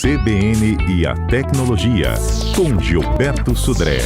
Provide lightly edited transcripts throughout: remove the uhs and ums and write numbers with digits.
CBN e a Tecnologia, com Gilberto Sudré.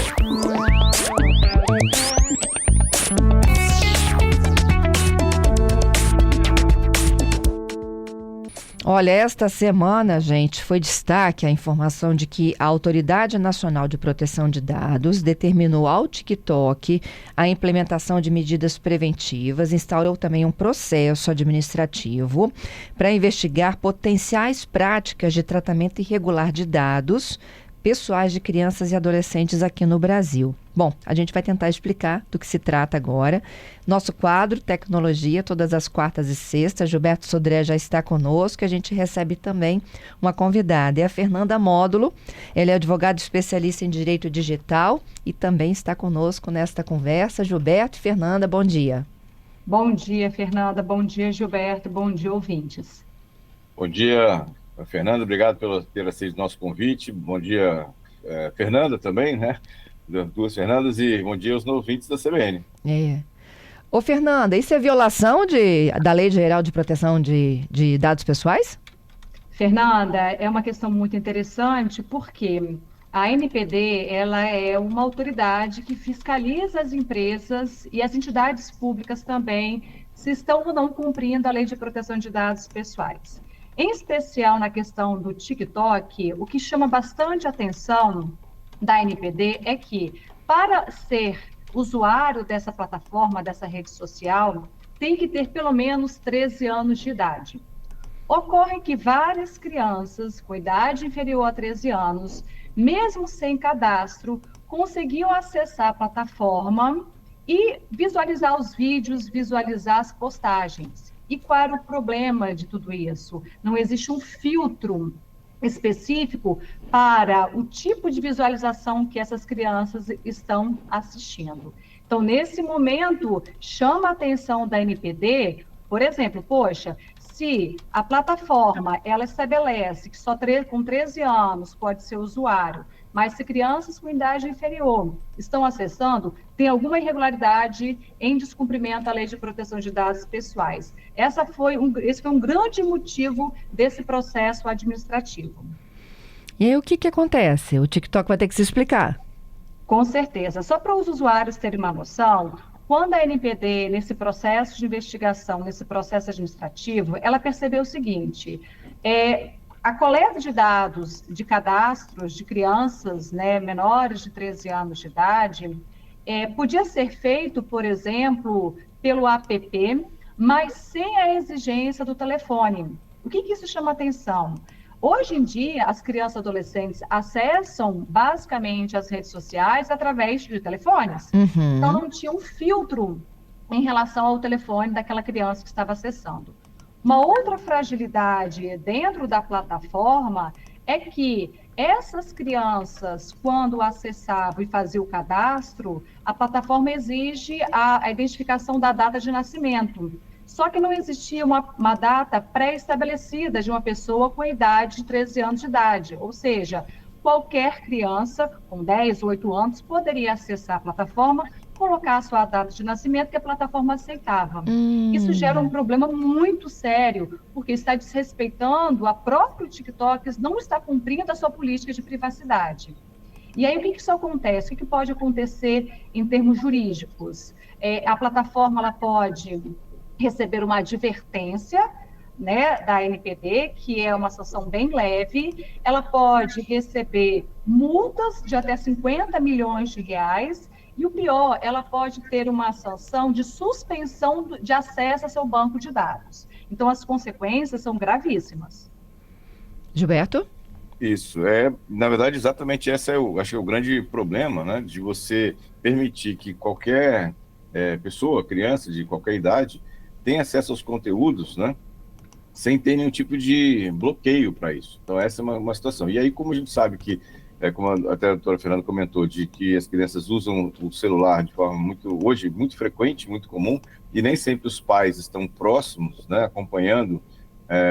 Olha, esta semana, gente, foi destaque a informação de que a Autoridade Nacional de Proteção de Dados determinou ao TikTok a implementação de medidas preventivas, instaurou também um processo administrativo para investigar potenciais práticas de tratamento irregular de dados pessoais de crianças e adolescentes aqui no Brasil. Bom, a gente vai tentar explicar do que se trata agora. Nosso quadro Tecnologia, todas as quartas e sextas, Gilberto Sudré já está conosco. A gente recebe também uma convidada, é a Fernanda Módulo. Ela é advogada especialista em direito digital e também está conosco nesta conversa. Gilberto e Fernanda, bom dia. Bom dia, Fernanda. Bom dia, Gilberto. Bom dia, ouvintes. Bom dia, Fernanda. Obrigado por ter aceito nosso convite. Bom dia, Fernanda também, né? Duas Fernandas, e bom dia aos ouvintes da CBN. Ô, Fernanda, isso é violação da Lei Geral de Proteção de Dados Pessoais? Fernanda, é uma questão muito interessante porque a ANPD, ela é uma autoridade que fiscaliza as empresas e as entidades públicas também se estão ou não cumprindo a Lei de Proteção de Dados Pessoais. Em especial na questão do TikTok, o que chama bastante atenção da ANPD é que, para ser usuário dessa plataforma, dessa rede social, tem que ter pelo menos 13 anos de idade. Ocorre que várias crianças com idade inferior a 13 anos, mesmo sem cadastro, conseguiam acessar a plataforma e visualizar os vídeos, visualizar as postagens. E qual era o problema de tudo isso? Não existe um filtro específico para o tipo de visualização que essas crianças estão assistindo. Então, nesse momento, chama a atenção da ANPD, por exemplo, se a plataforma ela estabelece que só com 13 anos pode ser usuário, mas se crianças com idade inferior estão acessando, tem alguma irregularidade em descumprimento à Lei de Proteção de Dados Pessoais. Esse foi um grande motivo desse processo administrativo. E aí, o que acontece? O TikTok vai ter que se explicar. Com certeza. Só para os usuários terem uma noção, quando a ANPD, nesse processo de investigação, nesse processo administrativo, ela percebeu o seguinte: a coleta de dados de cadastros de crianças, menores de 13 anos de idade, podia ser feito, por exemplo, pelo app, mas sem a exigência do telefone. O que isso chama atenção? Hoje em dia, as crianças e adolescentes acessam basicamente as redes sociais através de telefones. Uhum. Então, não tinha um filtro em relação ao telefone daquela criança que estava acessando. Uma outra fragilidade dentro da plataforma é que essas crianças, quando acessavam e faziam o cadastro, a plataforma exige a identificação da data de nascimento. Só que não existia uma data pré-estabelecida de uma pessoa com a idade de 13 anos de idade. Ou seja, qualquer criança com 10 ou 8 anos poderia acessar a plataforma, colocar a sua data de nascimento que a plataforma aceitava. Isso gera um problema muito sério, porque está desrespeitando a própria TikTok, não está cumprindo a sua política de privacidade. E aí, o que isso acontece? O que pode acontecer em termos jurídicos? A plataforma ela pode receber uma advertência, da ANPD, que é uma sanção bem leve. Ela pode receber multas de até 50 milhões de reais. E o pior, ela pode ter uma sanção de suspensão de acesso ao seu banco de dados. Então, as consequências são gravíssimas. Gilberto? Isso, na verdade, exatamente esse acho que é o grande problema, né, de você permitir que qualquer pessoa, criança de qualquer idade, tenha acesso aos conteúdos, né, sem ter nenhum tipo de bloqueio para isso. Então, essa é uma situação. E aí, como a gente sabe que como até a doutora Fernanda comentou, de que as crianças usam o celular de forma hoje muito frequente, muito comum, e nem sempre os pais estão próximos, né, acompanhando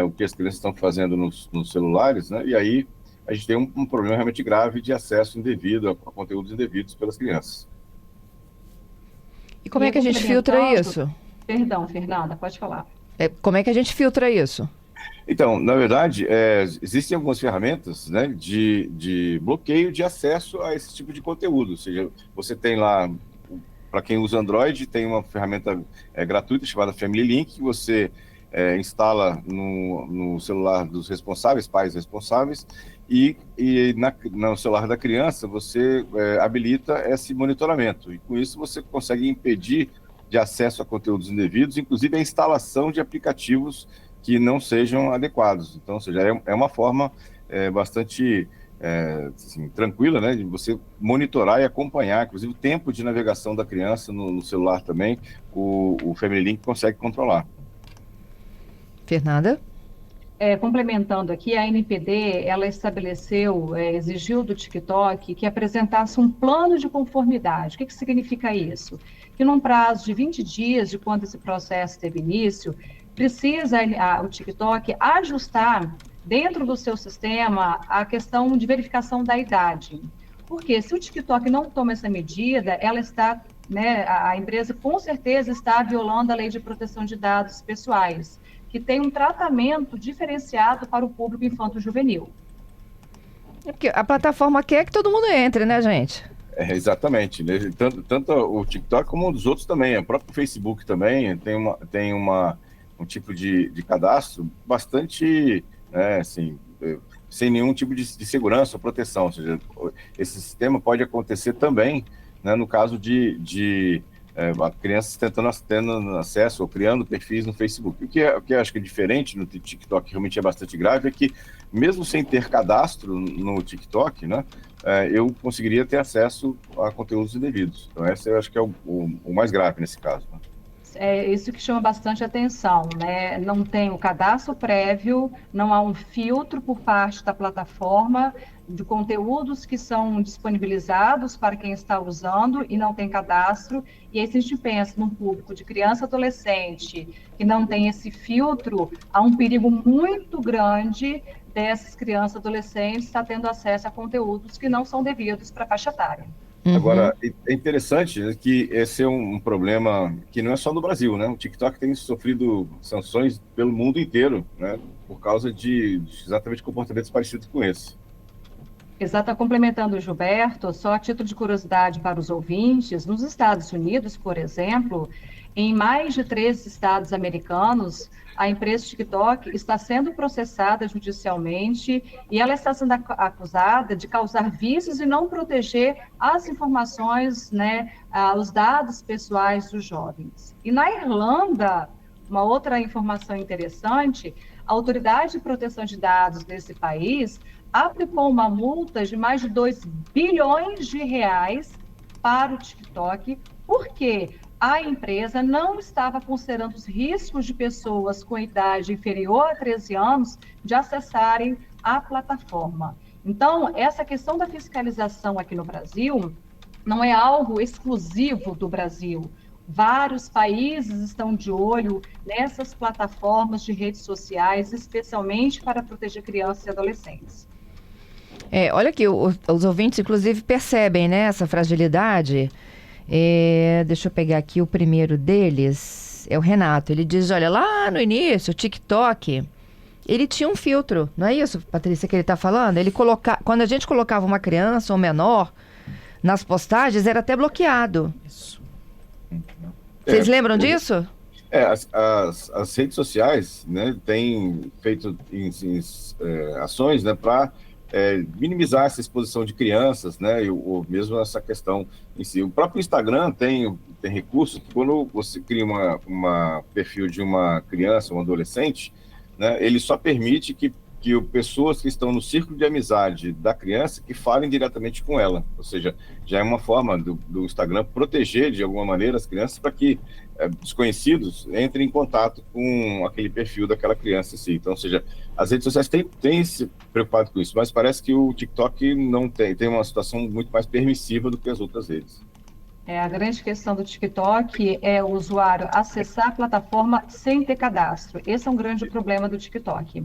o que as crianças estão fazendo nos celulares, né, e aí a gente tem um problema realmente grave de acesso indevido a conteúdos indevidos pelas crianças. E como é que a gente filtra isso? Perdão, Fernanda, pode falar. Como é que a gente filtra isso? Então, na verdade, existem algumas ferramentas, né, de bloqueio de acesso a esse tipo de conteúdo. Ou seja, você tem lá, para quem usa Android, tem uma ferramenta gratuita chamada Family Link, que você instala no celular dos responsáveis, pais responsáveis, e no celular da criança você habilita esse monitoramento. E com isso você consegue impedir de acesso a conteúdos indevidos, inclusive a instalação de aplicativos que não sejam adequados. Então, ou seja, é uma forma bastante assim, tranquila, né, de você monitorar e acompanhar, inclusive o tempo de navegação da criança no celular também, o Family Link consegue controlar. Fernanda? Complementando aqui, a NPD, ela estabeleceu, exigiu do TikTok que apresentasse um plano de conformidade. O que significa isso? Que num prazo de 20 dias de quando esse processo teve início, precisa o TikTok ajustar dentro do seu sistema a questão de verificação da idade. Porque se o TikTok não toma essa medida, ela está, né, a empresa com certeza está violando a Lei de Proteção de Dados Pessoais, que tem um tratamento diferenciado para o público infanto-juvenil. Porque a plataforma quer que todo mundo entre, né, gente? Exatamente, né? Tanto o TikTok como os outros também. O próprio Facebook também tem um tipo de cadastro bastante, assim, sem nenhum tipo de segurança ou proteção. Ou seja, esse sistema pode acontecer também, né, no caso de crianças tendo acesso ou criando perfis no Facebook. O que eu acho que é diferente no TikTok, realmente é bastante grave, é que mesmo sem ter cadastro no TikTok, né, eu conseguiria ter acesso a conteúdos indevidos. Então esse eu acho que é o mais grave nesse caso, né? É isso que chama bastante atenção, né? Não tem o cadastro prévio, não há um filtro por parte da plataforma de conteúdos que são disponibilizados para quem está usando e não tem cadastro. E aí, se a gente pensa num público de criança e adolescente que não tem esse filtro, há um perigo muito grande dessas crianças e adolescentes estar tendo acesso a conteúdos que não são devidos para a faixa etária. Agora, é interessante, né, que esse é um problema que não é só no Brasil, né? O TikTok tem sofrido sanções pelo mundo inteiro, né? Por causa de exatamente comportamentos parecidos com esse. Exato, complementando o Gilberto, só a título de curiosidade para os ouvintes, nos Estados Unidos, por exemplo, em mais de 13 estados americanos, a empresa TikTok está sendo processada judicialmente e ela está sendo acusada de causar vícios e não proteger as informações, né, os dados pessoais dos jovens. E na Irlanda, uma outra informação interessante, a Autoridade de Proteção de Dados desse país aplicou uma multa de mais de 2 bilhões de reais para o TikTok, porque a empresa não estava considerando os riscos de pessoas com idade inferior a 13 anos de acessarem a plataforma. Então, essa questão da fiscalização aqui no Brasil não é algo exclusivo do Brasil. Vários países estão de olho nessas plataformas de redes sociais, especialmente para proteger crianças e adolescentes. Olha aqui, os ouvintes, inclusive, percebem, né, essa fragilidade. Deixa eu pegar aqui o primeiro deles, é o Renato. Ele diz, olha, lá no início, o TikTok, ele tinha um filtro, não é isso, Patrícia, que ele está falando? Quando a gente colocava uma criança ou menor nas postagens, era até bloqueado. Isso. Vocês lembram disso? As redes sociais, né, têm feito ações, né, para minimizar essa exposição de crianças, né, ou mesmo essa questão em si. O próprio Instagram tem recursos que quando você cria uma perfil de uma criança, um adolescente, né, ele só permite que pessoas que estão no círculo de amizade da criança que falem diretamente com ela. Ou seja, já é uma forma do Instagram proteger de alguma maneira as crianças para que desconhecidos entrem em contato com aquele perfil daquela criança em si. Então, ou seja, as redes sociais têm se preocupado com isso, mas parece que o TikTok não tem uma situação muito mais permissiva do que as outras redes. A grande questão do TikTok é o usuário acessar a plataforma sem ter cadastro. Esse é um grande problema do TikTok.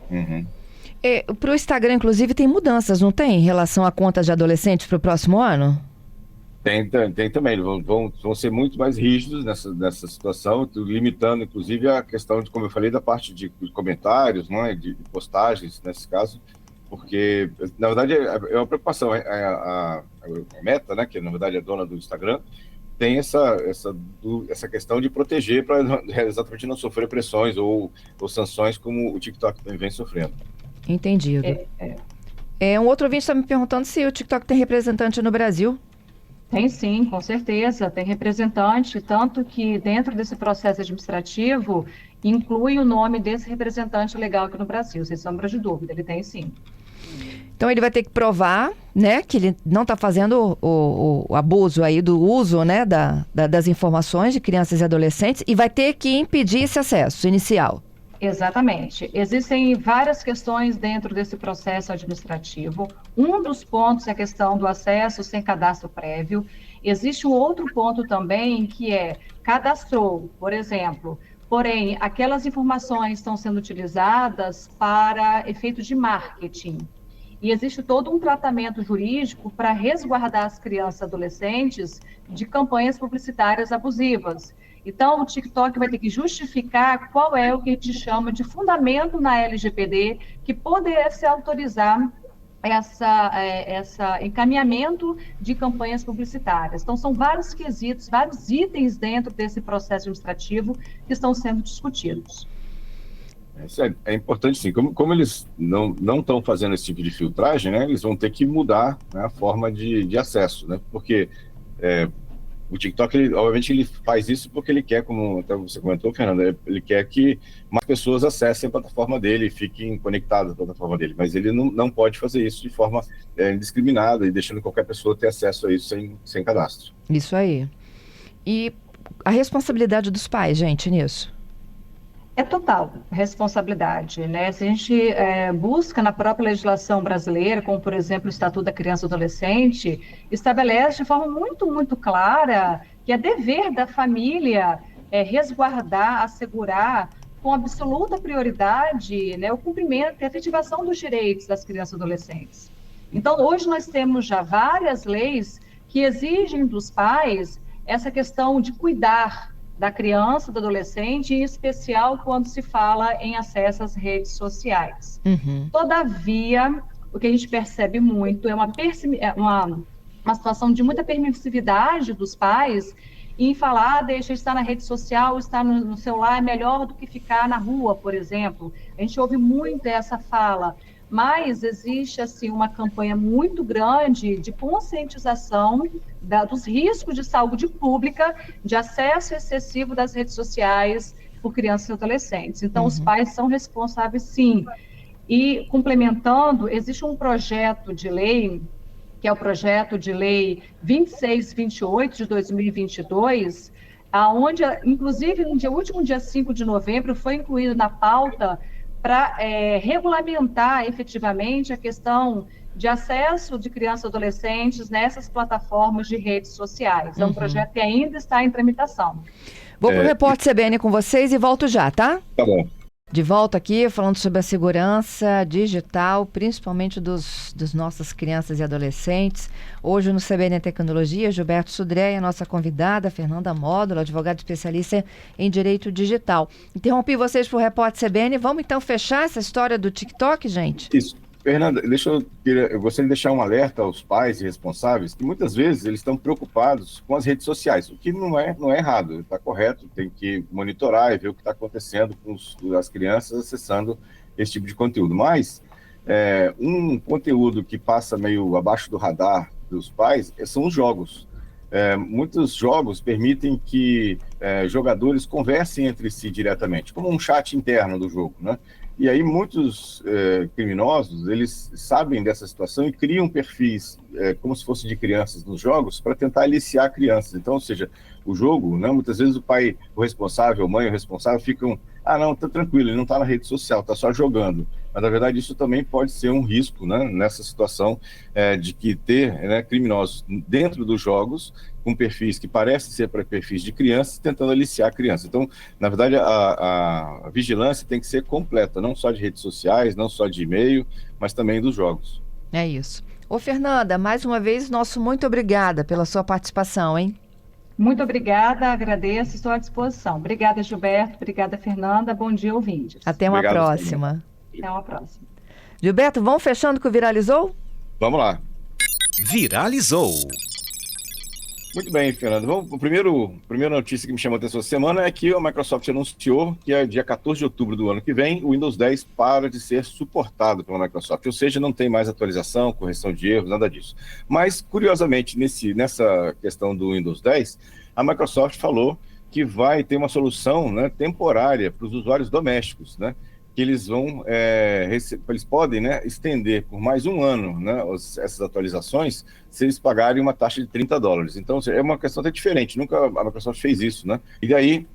Uhum. Para o Instagram, inclusive, tem mudanças, não tem? Em relação a contas de adolescentes para o próximo ano? Tem também, eles vão ser muito mais rígidos nessa situação, limitando inclusive a questão de, como eu falei, da parte de comentários, né, de postagens, nesse caso, porque, na verdade, é uma preocupação. A Meta, né, que na verdade é dona do Instagram, tem essa questão de proteger para exatamente não sofrer pressões ou sanções como o TikTok vem sofrendo. Entendido. Um outro ouvinte está me perguntando se o TikTok tem representante no Brasil. Tem sim, com certeza, tem representante, tanto que dentro desse processo administrativo inclui o nome desse representante legal aqui no Brasil, sem sombra de dúvida, ele tem sim. Então ele vai ter que provar, né, que ele não está fazendo o abuso aí do uso, né, das informações de crianças e adolescentes, e vai ter que impedir esse acesso inicial. Exatamente. Existem várias questões dentro desse processo administrativo. Um dos pontos é a questão do acesso sem cadastro prévio. Existe um outro ponto também, que é cadastrou, por exemplo, porém, aquelas informações estão sendo utilizadas para efeito de marketing. E existe todo um tratamento jurídico para resguardar as crianças e adolescentes de campanhas publicitárias abusivas. Então, o TikTok vai ter que justificar qual é o que a gente chama de fundamento na LGPD que pudesse autorizar essa encaminhamento de campanhas publicitárias. Então, são vários quesitos, vários itens dentro desse processo administrativo que estão sendo discutidos. Isso é importante, sim. Como eles não estão fazendo esse tipo de filtragem, né, eles vão ter que mudar, né, a forma de acesso, né, porque o TikTok, obviamente, ele faz isso porque ele quer, como até você comentou, Fernanda, ele quer que mais pessoas acessem a plataforma dele e fiquem conectadas à plataforma dele, mas ele não pode fazer isso de forma indiscriminada e deixando qualquer pessoa ter acesso a isso sem cadastro. Isso aí. E a responsabilidade dos pais, gente, nisso? É total responsabilidade, né? Se a gente busca na própria legislação brasileira, como, por exemplo, o Estatuto da Criança e do Adolescente, estabelece de forma muito, muito clara que é dever da família resguardar, assegurar, com absoluta prioridade, né, o cumprimento e a efetivação dos direitos das crianças e adolescentes. Então, hoje nós temos já várias leis que exigem dos pais essa questão de cuidar da criança, do adolescente, em especial quando se fala em acesso às redes sociais. Uhum. Todavia, o que a gente percebe muito é uma situação de muita permissividade dos pais em falar, deixa estar na rede social, estar no celular é melhor do que ficar na rua, por exemplo. A gente ouve muito essa fala, mas existe assim uma campanha muito grande de conscientização dos riscos de saúde pública, de acesso excessivo das redes sociais por crianças e adolescentes. Então, os pais são responsáveis, sim. E, complementando, existe um projeto de lei, que é o projeto de lei 2628 de 2022, onde, inclusive, no último dia 5 de novembro, foi incluído na pauta para regulamentar efetivamente a questão de acesso de crianças e adolescentes nessas plataformas de redes sociais. É um projeto que ainda está em tramitação. Vou para o Repórter CBN com vocês e volto já, tá? Tá bom. De volta aqui, falando sobre a segurança digital, principalmente dos nossas crianças e adolescentes. Hoje no CBN Tecnologia, Gilberto Sudré e a nossa convidada, Fernanda Módulo, advogada especialista em direito digital. Interrompi vocês para o Repórter CBN. Vamos então fechar essa história do TikTok, gente? Isso. Fernanda, eu gostaria de deixar um alerta aos pais e responsáveis que muitas vezes eles estão preocupados com as redes sociais, o que não é errado, está correto, tem que monitorar e ver o que está acontecendo com as crianças acessando esse tipo de conteúdo. Mas um conteúdo que passa meio abaixo do radar dos pais são os jogos. Muitos jogos permitem que jogadores conversem entre si diretamente, como um chat interno do jogo, né? E aí muitos criminosos, eles sabem dessa situação e criam perfis como se fosse de crianças nos jogos para tentar aliciar crianças. Então, ou seja, o jogo, né, muitas vezes o pai, o responsável, a mãe, o responsável ficam, não, tá tranquilo, ele não está na rede social, está só jogando. Mas, na verdade, isso também pode ser um risco, né, nessa situação de que ter, né, criminosos dentro dos jogos com perfis que parecem ser para perfis de crianças, tentando aliciar a criança. Então, na verdade, a vigilância tem que ser completa, não só de redes sociais, não só de e-mail, mas também dos jogos. É isso. Ô, Fernanda, mais uma vez, nosso muito obrigada pela sua participação, hein? Muito obrigada, agradeço, estou à disposição. Obrigada, Gilberto. Obrigada, Fernanda. Bom dia, ouvintes. Até uma Obrigado, próxima. Até uma próxima. Gilberto, vamos fechando com o Viralizou? Vamos lá. Viralizou. Muito bem, Fernando. A primeira notícia que me chamou a atenção essa semana é que a Microsoft anunciou que dia 14 de outubro do ano que vem, o Windows 10 para de ser suportado pela Microsoft, ou seja, não tem mais atualização, correção de erros, nada disso. Mas, curiosamente, nessa questão do Windows 10, a Microsoft falou que vai ter uma solução, né, temporária para os usuários domésticos, né, que eles vão, eles podem, né, estender por mais um ano, né, essas atualizações, se eles pagarem uma taxa de $30. Então, é uma questão até diferente, nunca a Microsoft fez isso, né? E daí,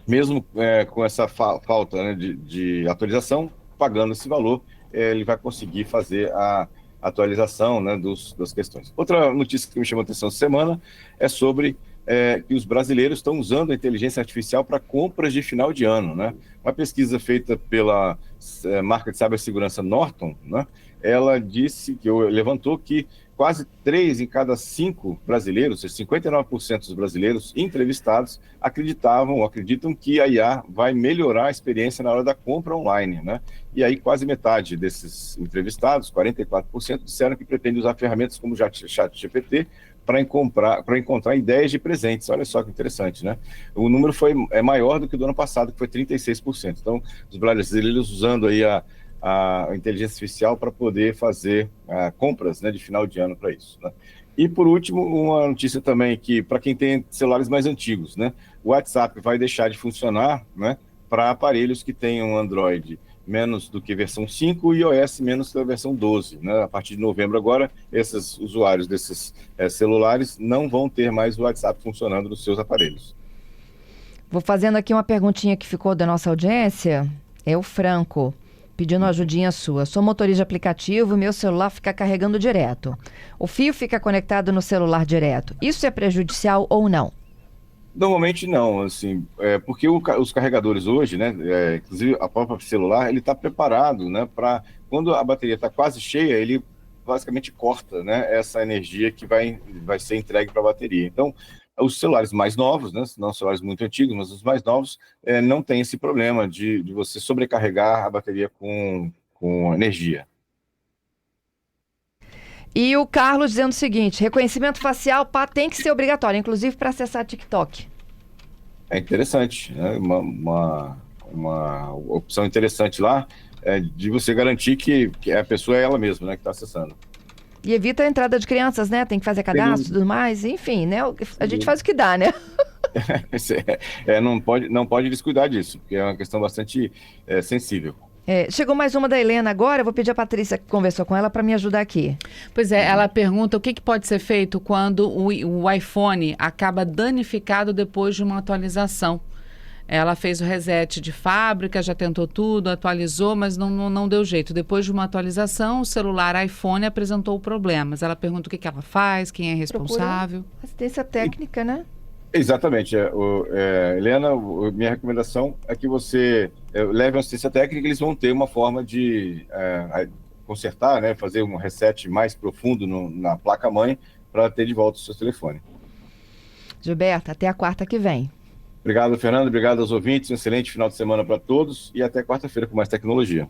mesmo com essa falta, né, de atualização, pagando esse valor, ele vai conseguir fazer a atualização, né, das questões. Outra notícia que me chamou a atenção essa semana é sobre que os brasileiros estão usando a inteligência artificial para compras de final de ano, né? Uma pesquisa feita pela marca de cibersegurança Norton, né? Ela levantou que quase 3 em cada 5 brasileiros, ou seja, 59% dos brasileiros entrevistados acreditam que a IA vai melhorar a experiência na hora da compra online, né? E aí quase metade desses entrevistados, 44%, disseram que pretendem usar ferramentas como o ChatGPT para encontrar ideias de presentes. Olha só que interessante, né? O número é maior do que do ano passado, que foi 36%. Então, os brasileiros usando aí a inteligência artificial para poder fazer compras, né, de final de ano para isso, né? E, por último, uma notícia também que, para quem tem celulares mais antigos, né, o WhatsApp vai deixar de funcionar, né, para aparelhos que tenham Android menos do que versão 5 e iOS menos que a versão 12. Né? A partir de novembro agora, esses usuários desses celulares não vão ter mais o WhatsApp funcionando nos seus aparelhos. Vou fazendo aqui uma perguntinha que ficou da nossa audiência. É o Franco, pedindo uma ajudinha sua. Sou motorista de aplicativo e meu celular fica carregando direto. O fio fica conectado no celular direto. Isso é prejudicial ou não? Normalmente não, assim, porque os carregadores hoje, né, inclusive a própria celular, ele está preparado, né, para quando a bateria está quase cheia, ele basicamente corta, né, essa energia que vai ser entregue para a bateria. Então, os celulares mais novos, né, não celulares muito antigos, mas os mais novos, não tem esse problema de você sobrecarregar a bateria com energia. E o Carlos dizendo o seguinte: reconhecimento facial tem que ser obrigatório, inclusive para acessar TikTok. É interessante, né? Uma opção interessante lá de você garantir que a pessoa é ela mesma, né, que está acessando. E evita a entrada de crianças, né? Tem que fazer cadastro e tudo mais, enfim, né? A gente faz o que dá, né? Não pode descuidar disso, porque é uma questão bastante sensível. Chegou mais uma da Helena agora, eu vou pedir a Patrícia que conversou com ela para me ajudar aqui. Pois é, ela pergunta o que pode ser feito quando o iPhone acaba danificado depois de uma atualização. Ela fez o reset de fábrica, já tentou tudo, atualizou, mas não deu jeito. Depois de uma atualização, o celular iPhone apresentou problemas. Ela pergunta o que ela faz, quem é responsável. Procura assistência técnica, né? Exatamente. Helena, minha recomendação é que você leve uma assistência técnica, eles vão ter uma forma de consertar, né, fazer um reset mais profundo na placa-mãe para ter de volta o seu telefone. Gilberto, até a quarta que vem. Obrigado, Fernando. Obrigado aos ouvintes. Um excelente final de semana para todos e até quarta-feira com mais tecnologia.